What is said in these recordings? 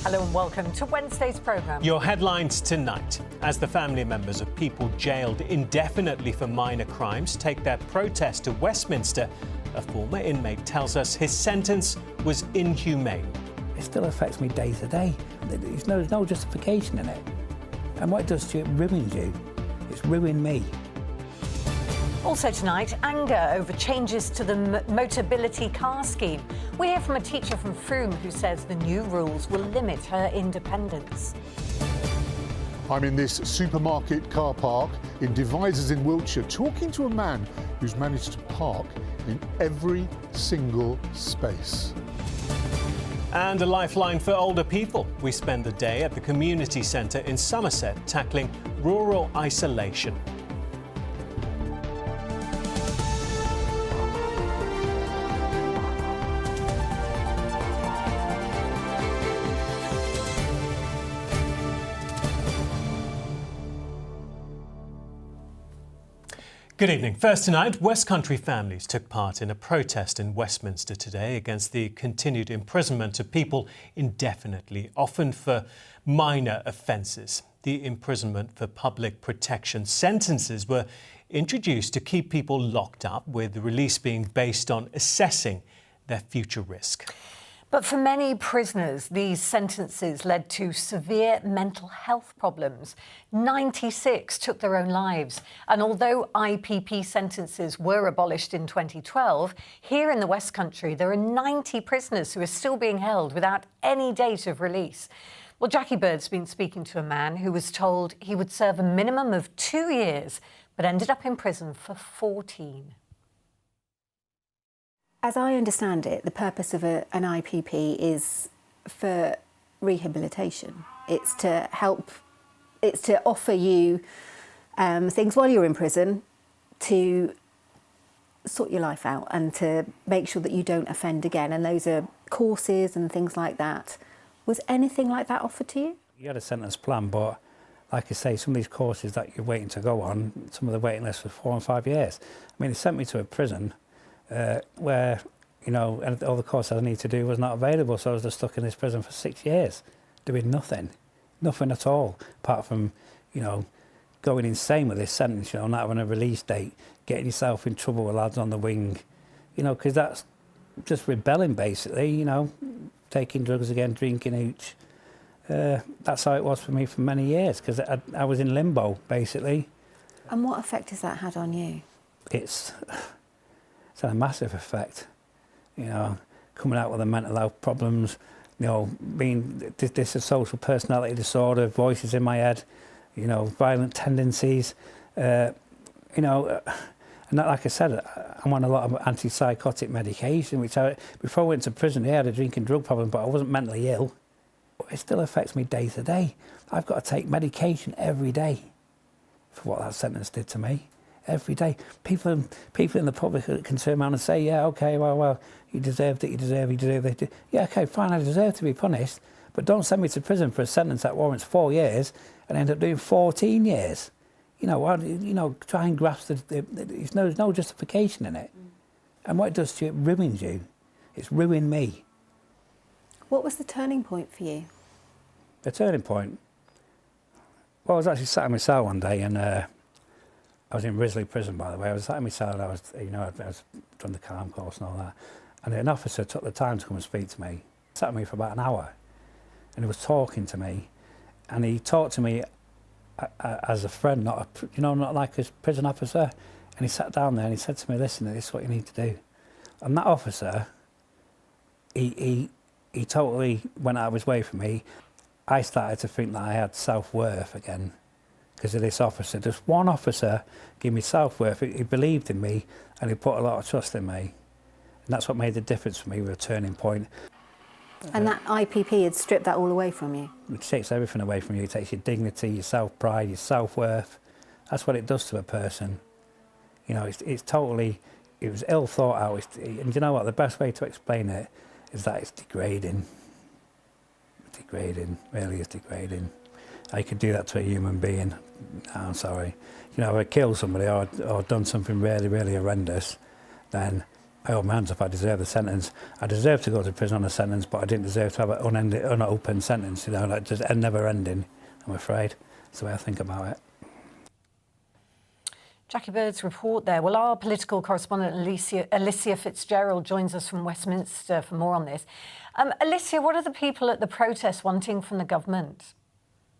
Hello and welcome to Wednesday's programme. Your headlines tonight. As the family members of people jailed indefinitely for minor crimes take their protest to Westminster, a former inmate tells us his sentence was inhumane. It still affects me day to day. There's no justification in it. And what it does to you, it ruins you. It's ruined me. Also tonight, anger over changes to the Motability car scheme. We hear from a teacher from Frome who says the new rules will limit her independence. I'm in this supermarket car park in Devizes in Wiltshire, talking to a man who's managed to park in every single space. And a lifeline for older people. We spend the day at the community centre in Somerset tackling rural isolation. Good evening. First tonight, West Country families took part in a protest in Westminster today against the continued imprisonment of people indefinitely, often for minor offences. The imprisonment for public protection sentences were introduced to keep people locked up, with the release being based on assessing their future risk. But for many prisoners, these sentences led to severe mental health problems. 96 took their own lives. And although IPP sentences were abolished in 2012, here in the West Country, there are 90 prisoners who are still being held without any date of release. Well, Jackie Bird's been speaking to a man who was told he would serve a minimum of 2 years, but ended up in prison for 14. As I understand it, the purpose of an IPP is for rehabilitation. It's to help, it's to offer you things while you're in prison to sort your life out and to make sure that you don't offend again. And those are courses and things like that. Was anything like that offered to you? You had a sentence plan, but like I say, some of these courses that you're waiting to go on, some of the waiting lists for 4 and 5 years. I mean, they sent me to a prison where, you know, and all the courses I need to do was not available, so I was just stuck in this prison for 6 years, doing nothing at all, apart from, you know, going insane with this sentence, you know, not having a release date, getting yourself in trouble with lads on the wing, you know, because that's just rebelling, basically, you know, taking drugs again, drinking hooch. That's how it was for me for many years, because I was in limbo, basically. And what effect has that had on you? It's had a massive effect, you know, coming out with the mental health problems, you know, being this social personality disorder, voices in my head, you know, violent tendencies, you know, and that, like I said, I'm on a lot of antipsychotic medication, which before I went to prison, I had a drinking drug problem, but I wasn't mentally ill. It still affects me day to day. I've got to take medication every day for what that sentence did to me. Every day. People in the public can turn around and say, yeah, OK, well, you deserved it, you deserve it. Yeah, OK, fine, I deserve to be punished, but don't send me to prison for a sentence that warrants 4 years and end up doing 14 years. You know, try and grasp there's no justification in it. And what it does to you, it ruins you. It's ruined me. What was the turning point for you? The turning point? Well, I was actually sat in my cell one day, and I was in Risley prison, by the way. I was sat in my cell, and I was done the calm course and all that. And an officer took the time to come and speak to me. He sat with me for about an hour, and he was talking to me. And he talked to me as a friend, not like a prison officer. And he sat down there and he said to me, listen, this is what you need to do. And that officer, he totally went out of his way for me. I started to think that I had self-worth again because of this officer. Just one officer gave me self-worth. He believed in me and he put a lot of trust in me. And that's what made the difference for me with a turning point. And that IPP had stripped that all away from you? It takes everything away from you. It takes your dignity, your self-pride, your self-worth. That's what it does to a person. You know, it's totally, it was ill thought out. And you know what, the best way to explain it is that it's degrading. Degrading, really is degrading. I could do that to a human being. No, I'm sorry. You know, if I killed somebody or done something really, really horrendous, then I hold my hands up, I deserve the sentence. I deserve to go to prison on a sentence, but I didn't deserve to have an unopened sentence, you know, like just never ending, I'm afraid. That's the way I think about it. Jackie Bird's report there. Well, our political correspondent Alicia Fitzgerald joins us from Westminster for more on this. Alicia, what are the people at the protest wanting from the government?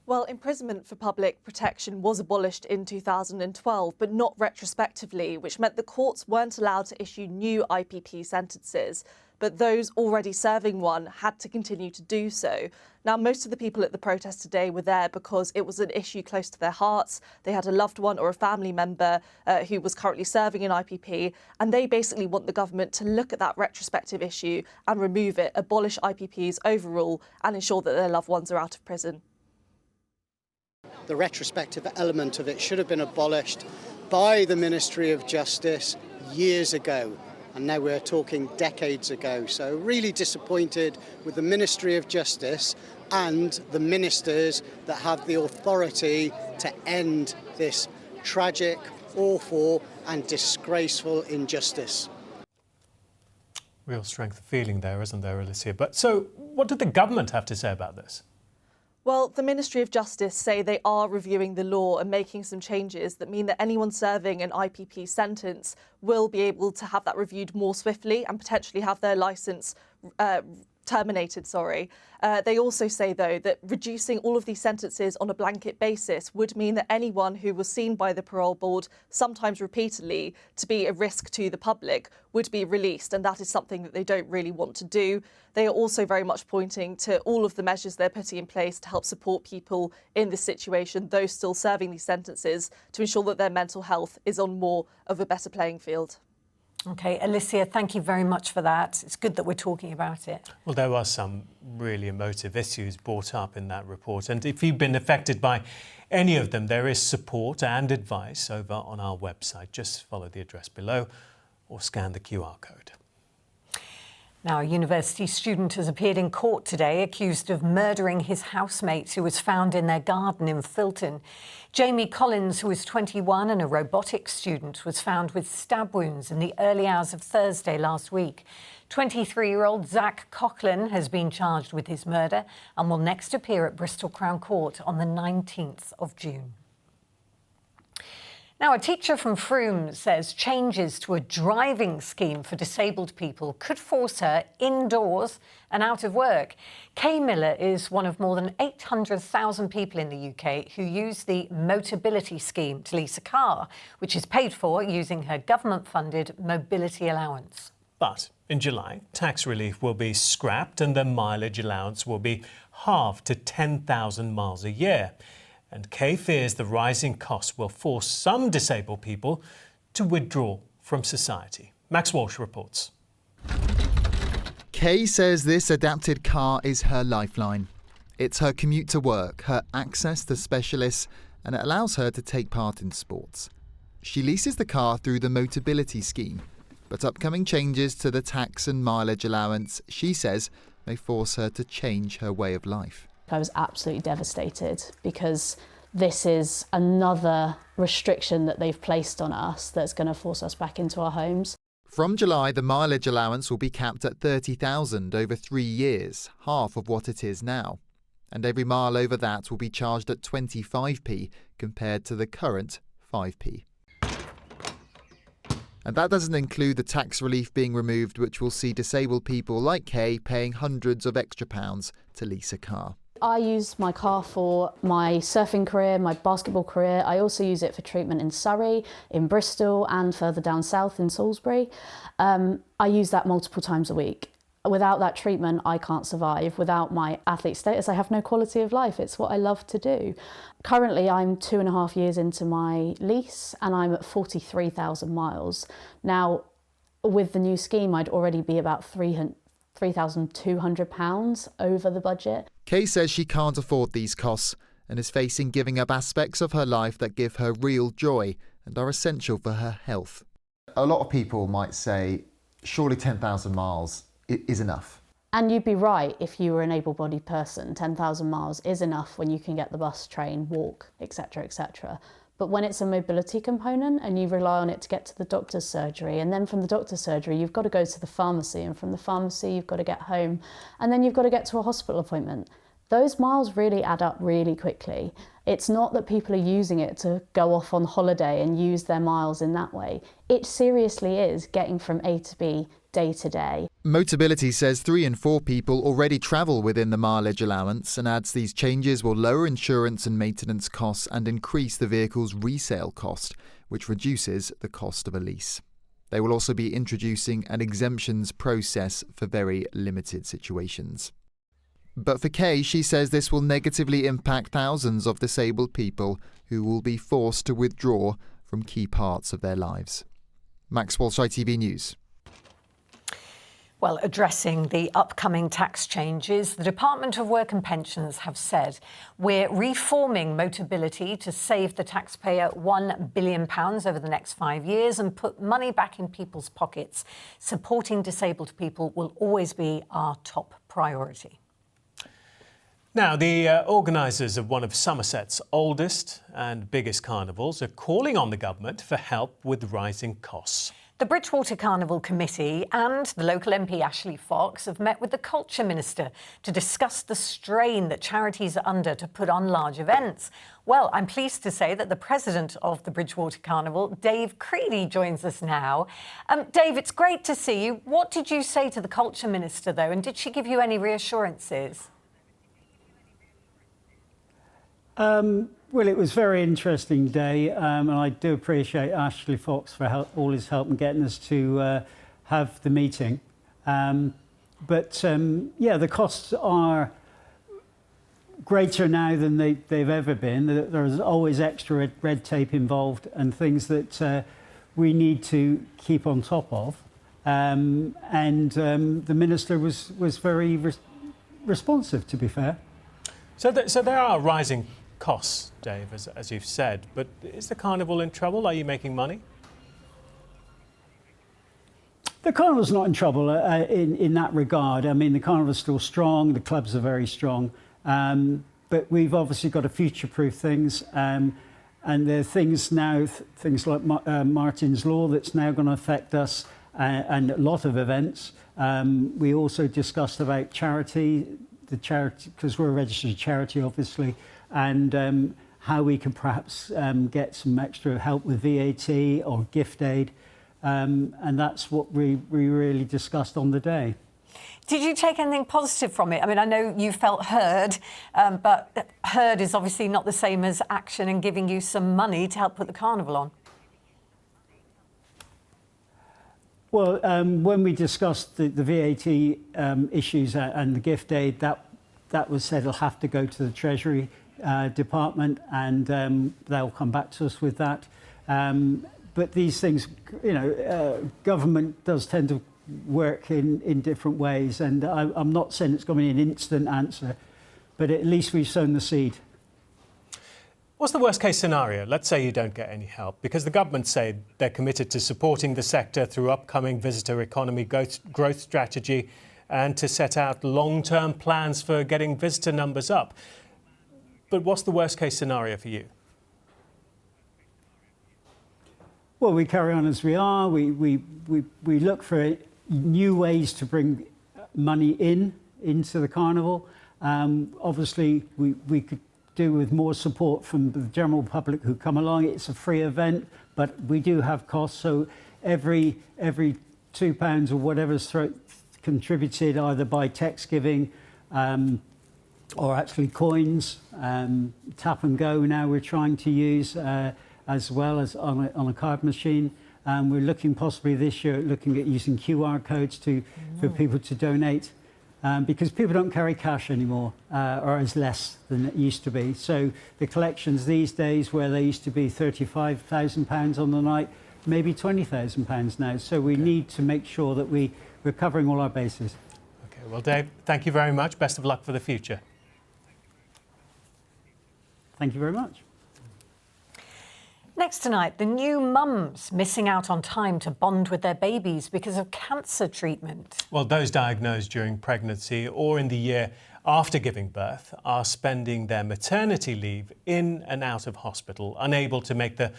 Well, imprisonment for public protection was abolished in 2012, but not retrospectively, which meant the courts weren't allowed to issue new IPP sentences. But those already serving one had to continue to do so. Now, most of the people at the protest today were there because it was an issue close to their hearts. They had a loved one or a family member who was currently serving in IPP, and they basically want the government to look at that retrospective issue and remove it, abolish IPPs overall, and ensure that their loved ones are out of prison. The retrospective element of it should have been abolished by the Ministry of Justice years ago. And now we're talking decades ago. So really disappointed with the Ministry of Justice and the ministers that have the authority to end this tragic, awful and disgraceful injustice. Real strength of feeling there, isn't there, Alicia? But so what did the government have to say about this? Well, the Ministry of Justice say they are reviewing the law and making some changes that mean that anyone serving an IPP sentence will be able to have that reviewed more swiftly and potentially have their licence terminated. They also say, though, that reducing all of these sentences on a blanket basis would mean that anyone who was seen by the parole board, sometimes repeatedly, to be a risk to the public would be released, and that is something that they don't really want to do. They are also very much pointing to all of the measures they're putting in place to help support people in this situation, those still serving these sentences, to ensure that their mental health is on more of a better playing field. OK, Alicia, thank you very much for that. It's good that we're talking about it. Well, there are some really emotive issues brought up in that report. And if you've been affected by any of them, there is support and advice over on our website. Just follow the address below or scan the QR code. Now, a university student has appeared in court today accused of murdering his housemate who was found in their garden in Filton. Jamie Collins, who was 21 and a robotics student, was found with stab wounds in the early hours of Thursday last week. 23-year-old Zach Coughlin has been charged with his murder and will next appear at Bristol Crown Court on the 19th of June. Now, a teacher from Frome says changes to a driving scheme for disabled people could force her indoors and out of work. Kay Miller is one of more than 800,000 people in the UK who use the Motability scheme to lease a car, which is paid for using her government-funded mobility allowance. But in July, tax relief will be scrapped and the mileage allowance will be halved to 10,000 miles a year. And Kay fears the rising costs will force some disabled people to withdraw from society. Max Walsh reports. Kay says this adapted car is her lifeline. It's her commute to work, her access to specialists, and it allows her to take part in sports. She leases the car through the Motability scheme, but upcoming changes to the tax and mileage allowance, she says, may force her to change her way of life. I was absolutely devastated because this is another restriction that they've placed on us that's going to force us back into our homes. From July, the mileage allowance will be capped at 30,000 over 3 years, half of what it is now. And every mile over that will be charged at 25p compared to the current 5p. And that doesn't include the tax relief being removed, which will see disabled people like Kay paying hundreds of extra pounds to lease a car. I use my car for my surfing career, my basketball career. I also use it for treatment in Surrey, in Bristol and further down south in Salisbury. I use that multiple times a week. Without that treatment, I can't survive. Without my athlete status, I have no quality of life. It's what I love to do. Currently, I'm 2.5 years into my lease and I'm at 43,000 miles. Now, with the new scheme, I'd already be about £3,200 over the budget. Kay says she can't afford these costs and is facing giving up aspects of her life that give her real joy and are essential for her health. A lot of people might say, surely 10,000 miles is enough. And you'd be right if you were an able-bodied person. 10,000 miles is enough when you can get the bus, train, walk, etc., etc. But when it's a mobility component and you rely on it to get to the doctor's surgery, and then from the doctor's surgery you've got to go to the pharmacy, and from the pharmacy you've got to get home, and then you've got to get to a hospital appointment, those miles really add up really quickly. It's not that people are using it to go off on holiday and use their miles in that way. It seriously is getting from A to B day to day. Motability says 3 in 4 people already travel within the mileage allowance, and adds these changes will lower insurance and maintenance costs and increase the vehicle's resale cost, which reduces the cost of a lease. They will also be introducing an exemptions process for very limited situations. But for Kay, she says this will negatively impact thousands of disabled people who will be forced to withdraw from key parts of their lives. Max Walsh, ITV News. Well, addressing the upcoming tax changes, the Department of Work and Pensions have said we're reforming Motability to save the taxpayer £1 billion over the next 5 years and put money back in people's pockets. Supporting disabled people will always be our top priority. Now, the organisers of one of Somerset's oldest and biggest carnivals are calling on the government for help with rising costs. The Bridgwater Carnival Committee and the local MP Ashley Fox have met with the Culture Minister to discuss the strain that charities are under to put on large events. Well, I'm pleased to say that the president of the Bridgwater Carnival, Dave Creedy, joins us now. Dave, it's great to see you. What did you say to the Culture Minister, though, and did she give you any reassurances? Well, it was a very interesting day, and I do appreciate Ashley Fox for all his help in getting us to have the meeting. Yeah, the costs are greater now than they've ever been. There's always extra red tape involved and things that we need to keep on top of. The Minister was very responsive, to be fair. So there are rising costs, Dave, as you've said, but is the carnival in trouble? Are you making money? The carnival's not in trouble in that regard. I mean, the carnival's still strong, the clubs are very strong, but we've obviously got to future-proof things, and there are things now, things like Martin's Law that's now going to affect us, and a lot of events. We also discussed about charity, because we're a registered charity, obviously, and how we can perhaps get some extra help with VAT or gift aid, and that's what we really discussed on the day. Did you take anything positive from it? I mean, I know you felt heard, but heard is obviously not the same as action and giving you some money to help put the carnival on. Well, when we discussed the VAT issues and the gift aid, that was said it'll have to go to the Treasury Department, and they'll come back to us with that. But these things, you know, government does tend to work in different ways, and I'm not saying it's going to be an instant answer, but at least we've sown the seed. What's the worst case scenario? Let's say you don't get any help, because the government say they're committed to supporting the sector through upcoming visitor economy growth strategy and to set out long-term plans for getting visitor numbers up. But what's the worst case scenario for you? Well, we carry on as we are. We look for new ways to bring money into the carnival. Obviously, we could do with more support from the general public who come along. It's a free event, but we do have costs. So every £2 or whatever's contributed either by text giving or actually coins, tap and go now we're trying to use as well as on a card machine. We're looking possibly this year at using QR codes for people to donate, because people don't carry cash anymore, or as less than it used to be. So the collections these days, where they used to be £35,000 on the night, maybe £20,000 now. So we need to make sure that we're covering all our bases. Okay, well, Dave, thank you very much. Best of luck for the future. Thank you very much. Next tonight, the new mums missing out on time to bond with their babies because of cancer treatment. Well, those diagnosed during pregnancy or in the year after giving birth are spending their maternity leave in and out of hospital, unable to make the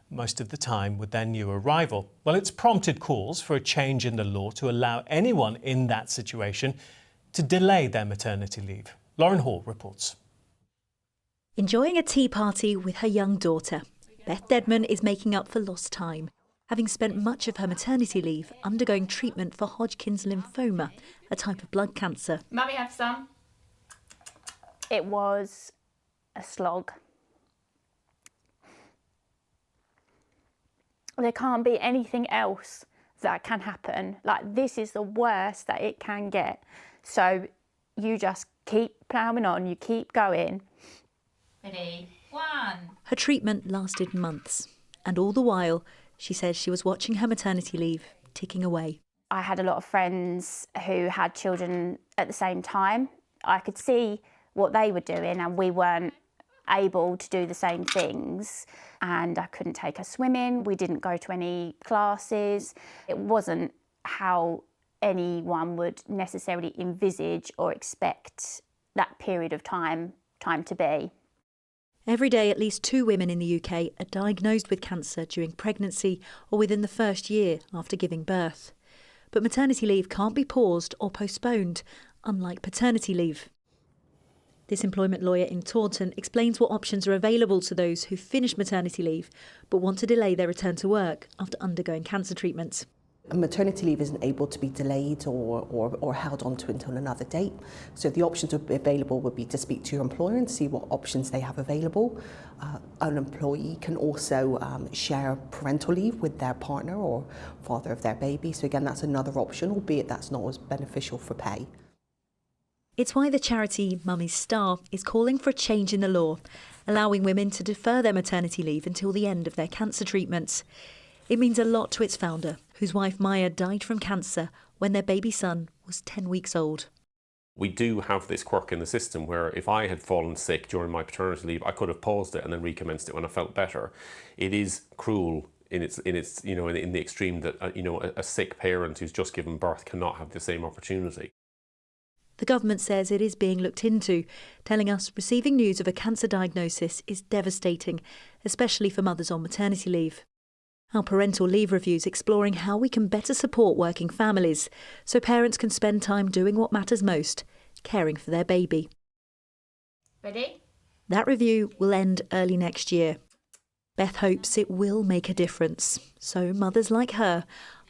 most of the time with their new arrival. Well, it's prompted calls for a change in the law to allow anyone in that situation to delay their maternity leave. Lauren Hall reports. Enjoying a tea party with her young daughter, Beth Deadman is making up for lost time, having spent much of her maternity leave undergoing treatment for Hodgkin's lymphoma, a type of blood cancer. Mummy, have some. It was a slog. There can't be anything else that can happen. Like, this is the worst that it can get. So you just keep ploughing on, you keep going. Ready? 1. Her treatment lasted months, and all the while, she says she was watching her maternity leave ticking away. I had a lot of friends who had children at the same time. I could see what they were doing, and we weren't able to do the same things. And I couldn't take her swimming. We didn't go to any classes. It wasn't how anyone would necessarily envisage or expect that period of time to be. Every day, at least 2 women in the UK are diagnosed with cancer during pregnancy or within the first year after giving birth. But maternity leave can't be paused or postponed, unlike paternity leave. This employment lawyer in Taunton explains what options are available to those who finish maternity leave but want to delay their return to work after undergoing cancer treatments. Maternity leave isn't able to be delayed or held on to until another date. So the options available would be to speak to your employer and see what options they have available. An employee can also share parental leave with their partner or father of their baby. So again, that's another option, albeit that's not as beneficial for pay. It's why the charity Mummy's Star is calling for a change in the law, allowing women to defer their maternity leave until the end of their cancer treatments. It means a lot to its founder, whose wife Maya died from cancer when their baby son was 10 weeks old. We do have this quirk in the system where if I had fallen sick during my paternity leave, I could have paused it and then recommenced it when I felt better. It is cruel in its in the extreme that a sick parent who's just given birth cannot have the same opportunity. The government says it is being looked into, telling us receiving news of a cancer diagnosis is devastating, especially for mothers on maternity leave. Our parental leave review's exploring how we can better support working families so parents can spend time doing what matters most, caring for their baby. Ready? That review will end early next year. Beth hopes it will make a difference, so mothers like her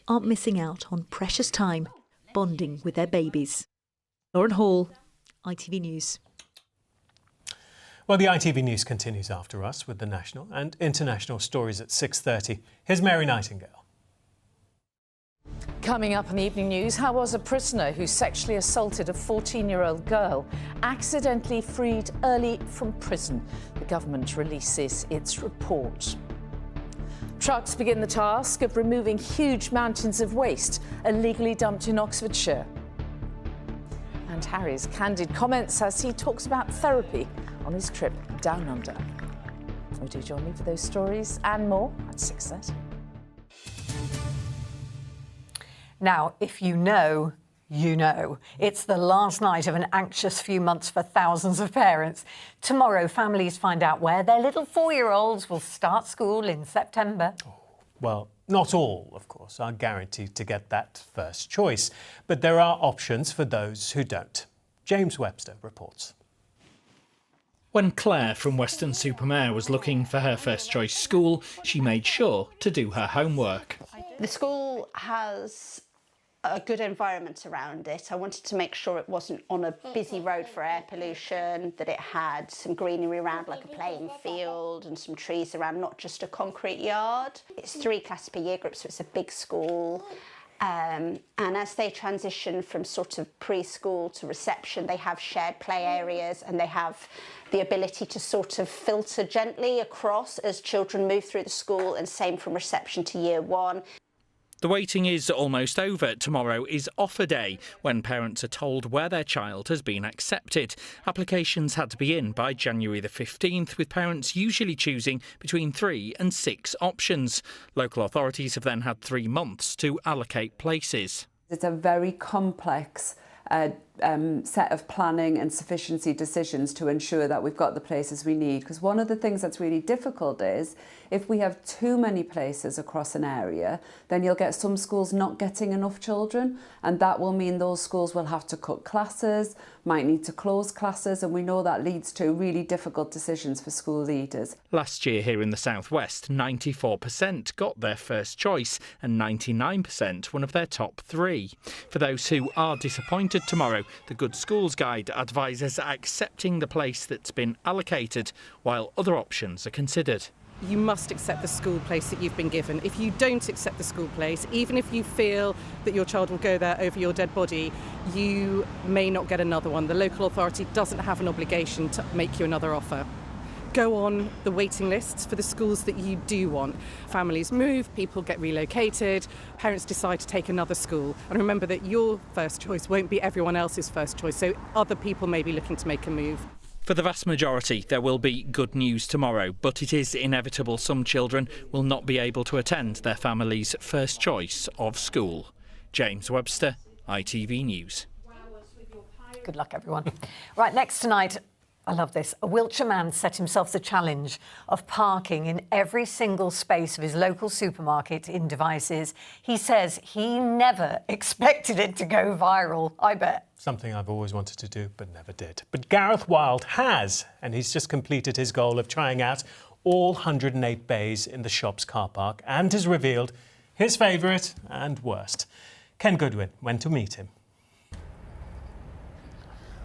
aren't missing out on precious time bonding with their babies. Lauren Hall, ITV News. Well, the ITV News continues after us with the national and international stories at 6:30. Here's Mary Nightingale. Coming up in the evening news, how was a prisoner who sexually assaulted a 14-year-old girl accidentally freed early from prison? The government releases its report. Trucks begin the task of removing huge mountains of waste illegally dumped in Oxfordshire. And Harry's candid comments as he talks about therapy on his trip down under. Would you join me for those stories and more at 6:30? Now, if you know, you know. It's the last night of an anxious few months for thousands of parents. Tomorrow, families find out where their little 4-year-olds will start school in September. Well, not all, of course, are guaranteed to get that first choice, but there are options for those who don't. James Webster reports. When Claire from Weston-super-Mare was looking for her first choice school, she made sure to do her homework. The school has a good environment around it. I wanted to make sure it wasn't on a busy road for air pollution, that it had some greenery around, like a playing field and some trees around, not just a concrete yard. It's 3 classes per year group, so it's a big school. And as they transition from sort of preschool to reception, they have shared play areas and they have the ability to sort of filter gently across as children move through the school, and same from reception to year 1. The waiting is almost over. Tomorrow is offer day, when parents are told where their child has been accepted. Applications had to be in by January the 15th, with parents usually choosing between 3 and 6 options. Local authorities have then had 3 months to allocate places. It's a very complex set of planning and sufficiency decisions to ensure that we've got the places we need. Because one of the things that's really difficult is if we have too many places across an area, then you'll get some schools not getting enough children, and that will mean those schools will have to cut classes, might need to close classes, and we know that leads to really difficult decisions for school leaders. Last year here in the southwest, 94% got their first choice and 99% one of their top 3. For those who are disappointed tomorrow, the Good Schools Guide advises accepting the place that's been allocated while other options are considered. You must accept the school place that you've been given. If you don't accept the school place, even if you feel that your child will go there over your dead body, you may not get another one. The local authority doesn't have an obligation to make you another offer. Go on the waiting lists for the schools that you do want. Families move, people get relocated, parents decide to take another school. And remember that your first choice won't be everyone else's first choice, so other people may be looking to make a move. For the vast majority, there will be good news tomorrow, but it is inevitable some children will not be able to attend their family's first choice of school. James Webster, ITV News. Good luck, everyone. Right, next tonight, I love this. A Wiltshire man set himself the challenge of parking in every single space of his local supermarket in Devizes. He says he never expected it to go viral. I bet. Something I've always wanted to do, but never did. But Gareth Wild has, and he's just completed his goal of trying out all 108 bays in the shop's car park and has revealed his favourite and worst. Ken Goodwin went to meet him.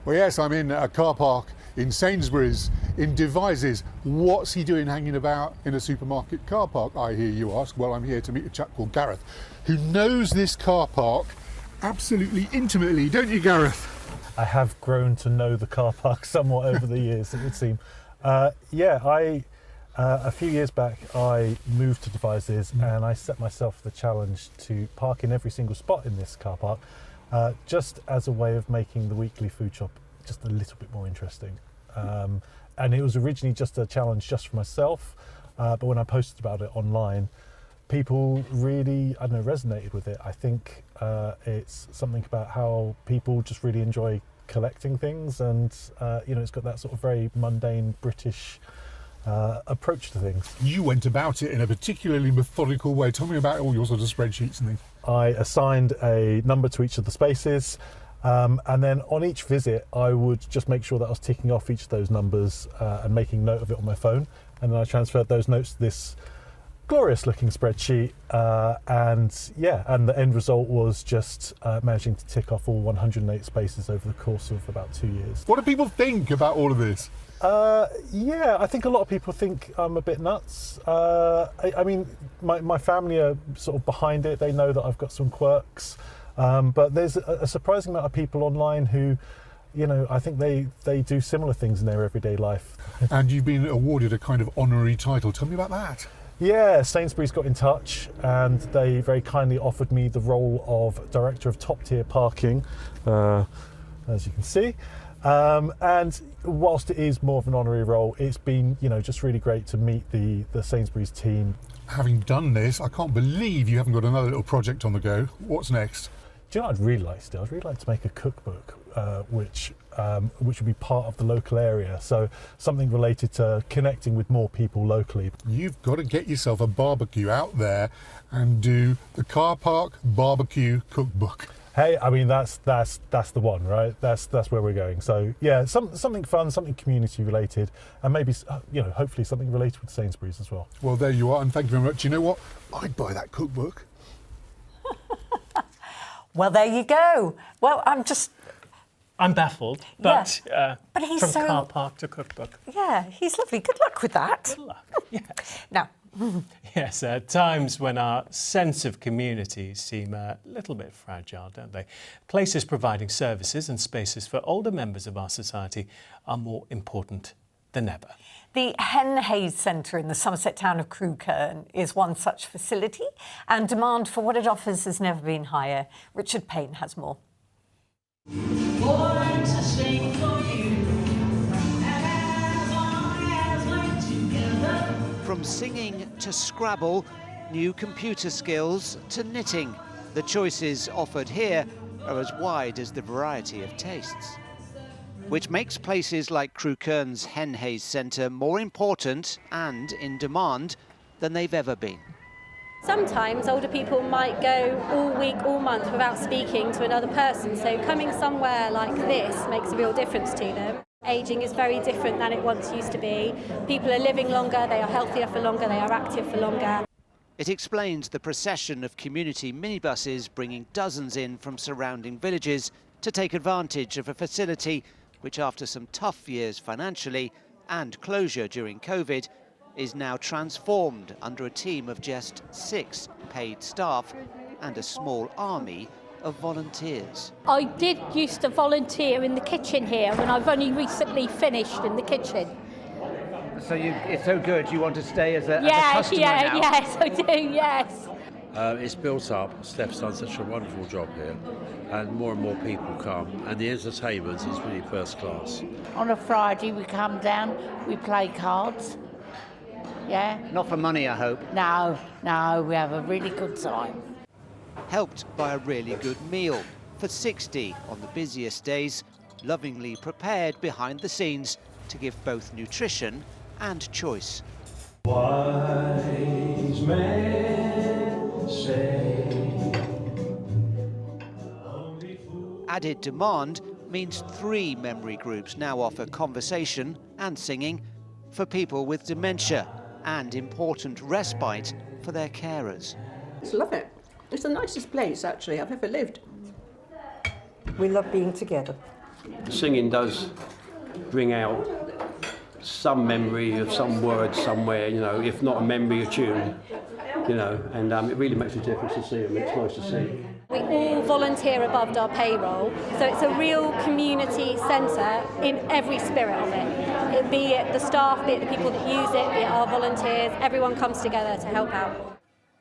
Well, yes, I'm in a car park in Sainsbury's, in Devizes. What's he doing hanging about in a supermarket car park, I hear you ask? Well, I'm here to meet a chap called Gareth, who knows this car park absolutely intimately, don't you, Gareth? I have grown to know the car park somewhat over the years, it would seem. A few years back, I moved to Devizes and I set myself the challenge to park in every single spot in this car park, just as a way of making the weekly food shop just a little bit more interesting. And it was originally just a challenge just for myself, but when I posted about it online, people really, resonated with it. I think it's something about how people just really enjoy collecting things, and it's got that sort of very mundane British approach to things. You went about it in a particularly methodical way. Tell me about all your sort of spreadsheets and things. I assigned a number to each of the spaces, and then on each visit I would just make sure that I was ticking off each of those numbers and making note of it on my phone, and then I transferred those notes to this glorious looking spreadsheet, and the end result was just managing to tick off all 108 spaces over the course of about 2 years. What do people think about all of this? I think a lot of people think I'm a bit nuts. My family are sort of behind it. They know that I've got some quirks, but there's a surprising amount of people online who, I think they do similar things in their everyday life. And you've been awarded a kind of honorary title. Tell me about that. Yeah, Sainsbury's got in touch and they very kindly offered me the role of Director of Top Tier Parking, as you can see. And whilst it is more of an honorary role, it's been, just really great to meet the Sainsbury's team. Having done this, I can't believe you haven't got another little project on the go. What's next? Do you know what I'd really like to do? I'd really like to make a cookbook, which would be part of the local area. So something related to connecting with more people locally. You've got to get yourself a barbecue out there and do the car park barbecue cookbook. Hey, that's the one, right? That's where we're going. So yeah, something fun, something community related, and maybe hopefully something related with Sainsbury's as well. Well, there you are, and thank you very much. You know what? I'd buy that cookbook. Well, there you go. Well, I'm baffled, but he's from car park to cookbook. Yeah, he's lovely. Good luck with that. Good luck. Yes. Now. Yes, at times when our sense of community seem a little bit fragile, don't they? Places providing services and spaces for older members of our society are more important than ever. The Hen Hayes Centre in the Somerset town of Crewkerne is one such facility, and demand for what it offers has never been higher. Richard Payne has more. From singing to Scrabble, new computer skills to knitting, the choices offered here are as wide as the variety of tastes, which makes places like Crewkerne's Hen Hayes Centre more important and in demand than they've ever been. Sometimes older people might go all week, all month without speaking to another person, so coming somewhere like this makes a real difference to them. Ageing is very different than it once used to be. People are living longer, they are healthier for longer, they are active for longer. It explains the procession of community minibuses bringing dozens in from surrounding villages to take advantage of a facility which, after some tough years financially and closure during COVID, is now transformed under a team of just 6 paid staff and a small army of volunteers. I did used to volunteer in the kitchen here, and I've only recently finished in the kitchen. So it's so good, you want to stay as a customer now? Yes, I do, yes. It's built up. Steph's done such a wonderful job here, and more people come, and the entertainment is really first class. On a Friday we come down, we play cards. Yeah. Not for money, I hope. No, we have a really good time. Helped by a really good meal for 60 on the busiest days, lovingly prepared behind the scenes to give both nutrition and choice. Wise men say. Added demand means 3 memory groups now offer conversation and singing for people with dementia and important respite for their carers. I love it. It's the nicest place, actually, I've ever lived. We love being together. Singing does bring out some memory of some word somewhere, you know, if not a memory, a tune, you know, and it really makes a difference to see them. It's nice to see. We all volunteer above our payroll, so it's a real community centre in every spirit of it. Be it the staff, be it the people that use it, be it our volunteers, everyone comes together to help out.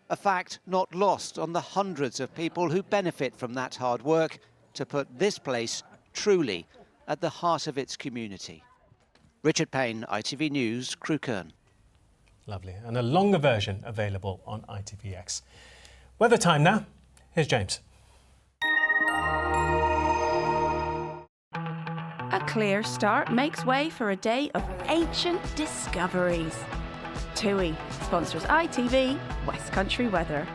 A fact not lost on the hundreds of people who benefit from that hard work to put this place truly at the heart of its community. Richard Payne, ITV News, Crewkerne. Lovely. And a longer version available on ITVX. Weather time now. Here's James. A clear start makes way for a day of ancient discoveries. TUI sponsors ITV West Country Weather.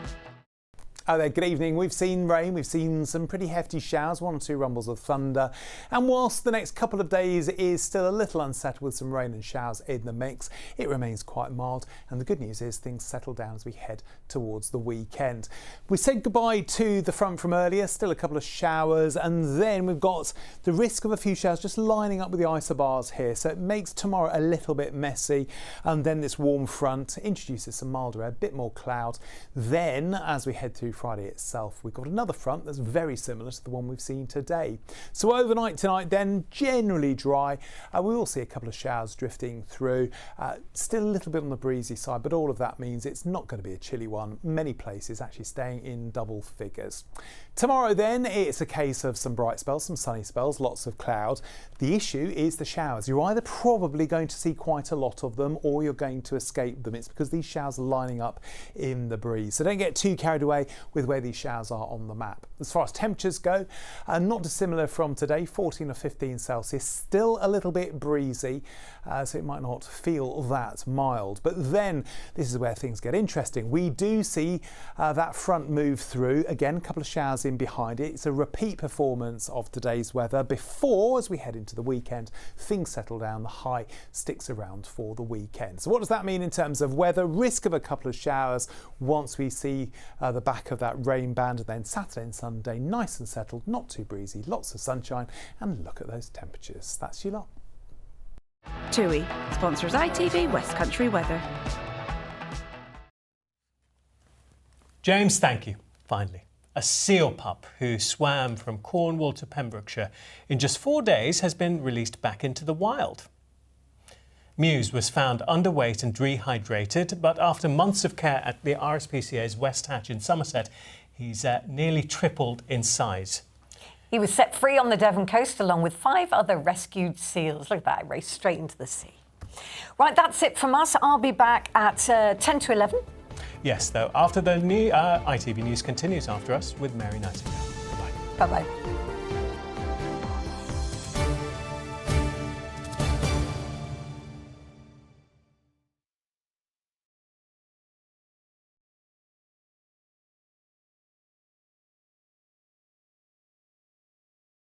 Hi there, good evening. We've seen rain, we've seen some pretty hefty showers, 1 or 2 rumbles of thunder. And whilst the next couple of days is still a little unsettled with some rain and showers in the mix, it remains quite mild. And the good news is things settle down as we head towards the weekend. We said goodbye to the front from earlier, still a couple of showers, and then we've got the risk of a few showers just lining up with the isobars here. So it makes tomorrow a little bit messy. And then this warm front introduces some milder air, a bit more cloud. Then as we head to Friday itself, we've got another front that's very similar to the one we've seen today. So overnight tonight then, generally dry. We will see a couple of showers drifting through. Still a little bit on the breezy side, but all of that means it's not going to be a chilly one. Many places actually staying in double figures. Tomorrow then, it's a case of some bright spells, some sunny spells, lots of cloud. The issue is the showers. You're either probably going to see quite a lot of them or you're going to escape them. It's because these showers are lining up in the breeze. So don't get too carried away with where these showers are on the map. As far as temperatures go, not dissimilar from today, 14 or 15 Celsius, still a little bit breezy, so it might not feel that mild. But then this is where things get interesting. We do see that front move through. Again, a couple of showers in behind it. It's a repeat performance of today's weather before, as we head into the weekend, things settle down. The high sticks around for the weekend. So what does that mean in terms of weather? Risk of a couple of showers once we see the back of that rain band, and then Saturday and Sunday nice and settled, not too breezy, lots of sunshine, and look at those temperatures. That's you lot. TUI sponsors ITV West Country Weather. James, thank you. Finally, a seal pup who swam from Cornwall to Pembrokeshire in just 4 days has been released back into the wild. Muse was found underweight and dehydrated, but after months of care at the RSPCA's West Hatch in Somerset, he's nearly tripled in size. He was set free on the Devon coast along with 5 other rescued seals. Look at that, raced straight into the sea. Right, that's it from us. I'll be back at 10 to 11. Yes, though, after the new ITV News continues after us with Mary Nightingale. Goodbye. Bye-bye.